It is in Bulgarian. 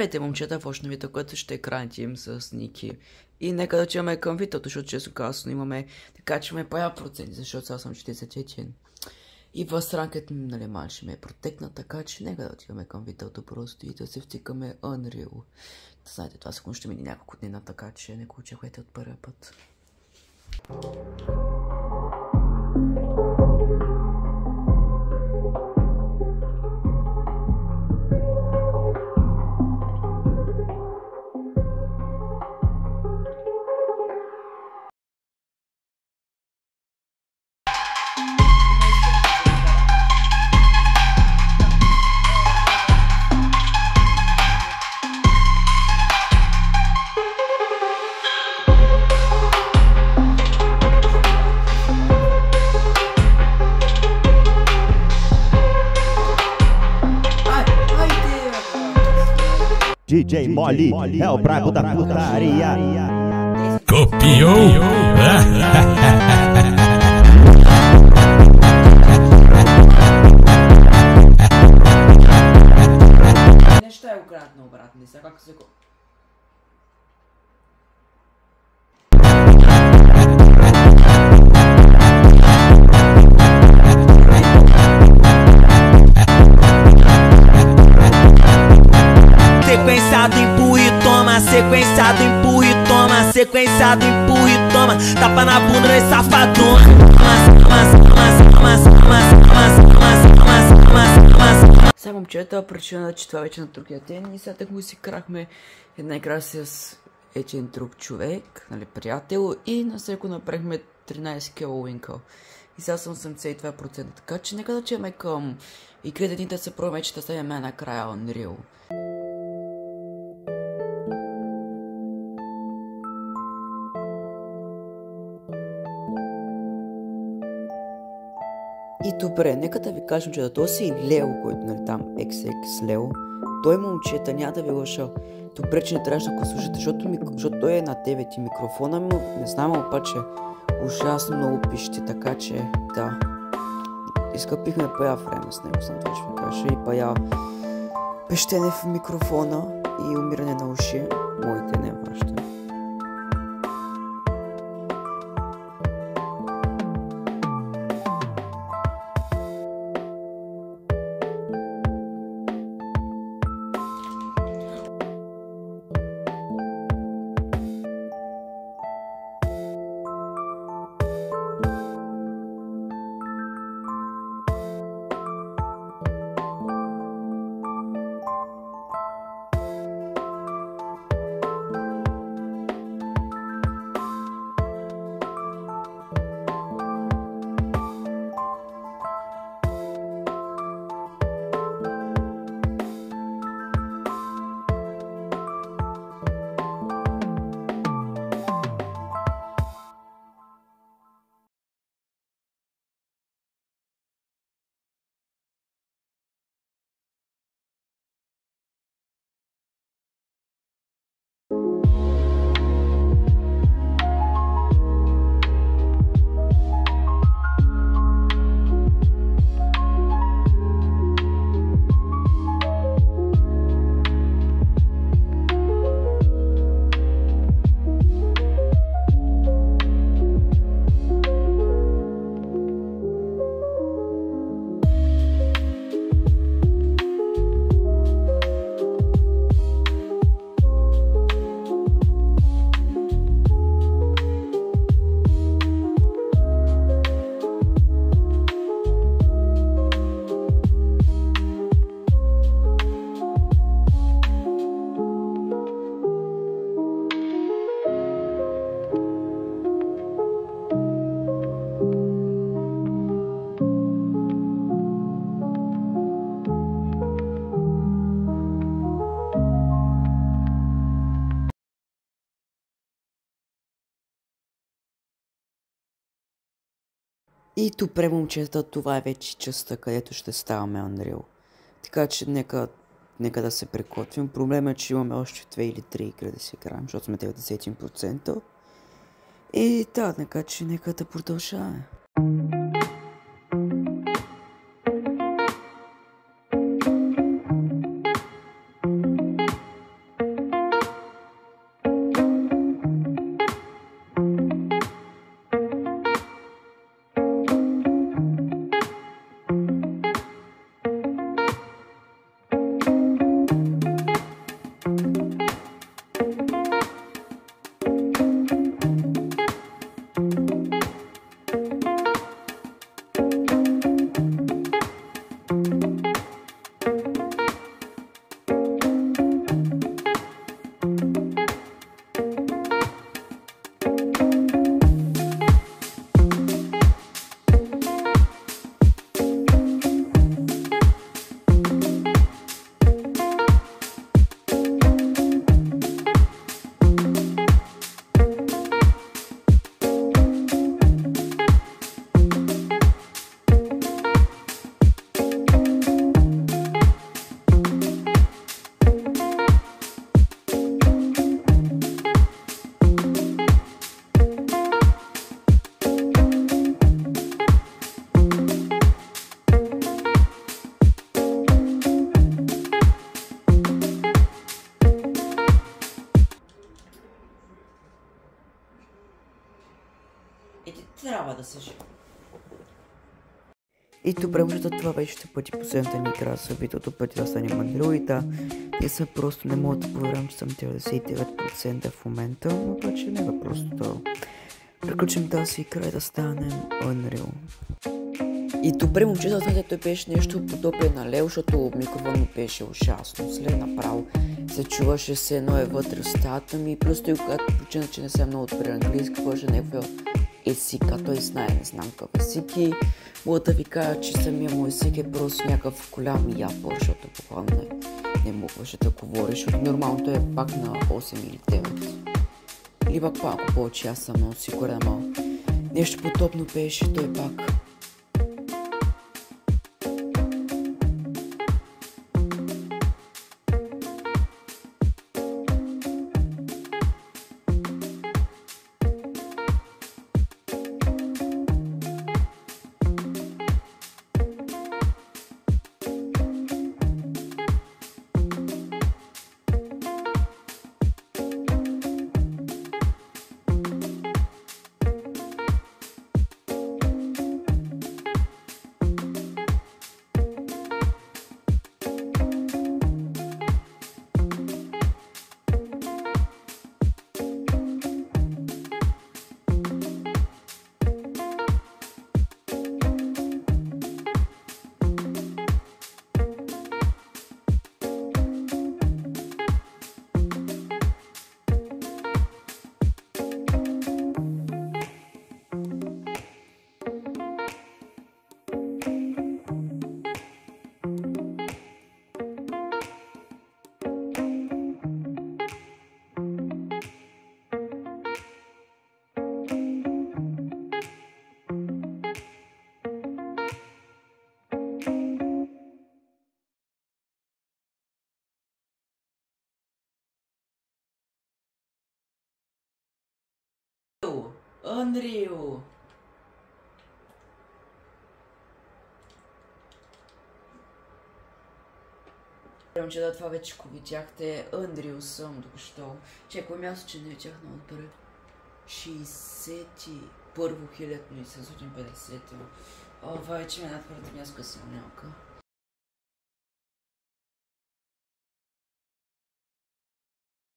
Здравейте, момчета, в още видео, което ще кранчим с Ники. И нека да чуваме към видеото, защото често казано имаме, така че ме пая проценти, защото сега съм 44. И възранкът ми, нали, малше ме е протекна, така че нека да отиваме към видеото просто и да се втикаме Unreal. Да знаете, това сигурно ще мине няколко дни, така че не го очаквайте от първия път. DJ Molly é o brabo da putaria. Copiou? Не ще е обратно, обратно, сега как се го... Sequenciado, empurra e toma, sequenciado, empurra e toma, sequenciado, empurra e toma, tapa na bunda desse safadona. Сега момчета, причина, че това вече на другия ден и сега так му си крахме една игра с един друг човек, нали, приятел, и на всеко направихме 13 кило уинкъл. И сега съм 82%, така че нека да чеме към игрите дните се пробваме, че да ставим накрая Unreal. И добре, нека да ви кажем, че да този Лео, който нали там, XX Лео, той момчета няма да ви лъша. Добре, че не трябваше да го слушате, защото той е на 9 и микрофона му, не знам, обаче ужасно много пишете, така че да. Изкъпихме пая време с него, съм това ще ви кажа, и пая пещене в микрофона и умиране на уши, моите не вашите. И добре, момчета, това е вече частта, където ще ставаме Unreal. Така че нека да се приготвим. Проблемът е, че имаме още 2 или 3 игри да си играем, защото сме 91%. И да, така че нека да продължаваме. трябва да се живи. И добре, може да това беше пъти последната ни игра с видеото пъти да станем андроида. Те са просто не мога да проверям, че съм 99% в момента, но обаче не е просто да приключим тази игра и да станем Unreal. И добре, момчета, знаете, той беше нещо подобен на Лео, защото микрофон беше ужасно. След направо се чуваше се едно е вътре в стаята ми. Плюс той, когато причина, че не съм много добре английски, беше някакъв език, а той знае, не знам какъв език и мога да ви кажа, че самия му език е просто някакъв голям ябор, защото буквално не могваше да говори, защото нормално той е пак на 8 или 9. Или пак малко повече, аз съм много сигурен, ама нещо подобно беше той пак. Unreal! Че да това вече ако видяхте, Unreal съм току-що. Чекай място, че не видях много добре. 61 хилядно и 750. Това вече ме надхвърля място късълнялка.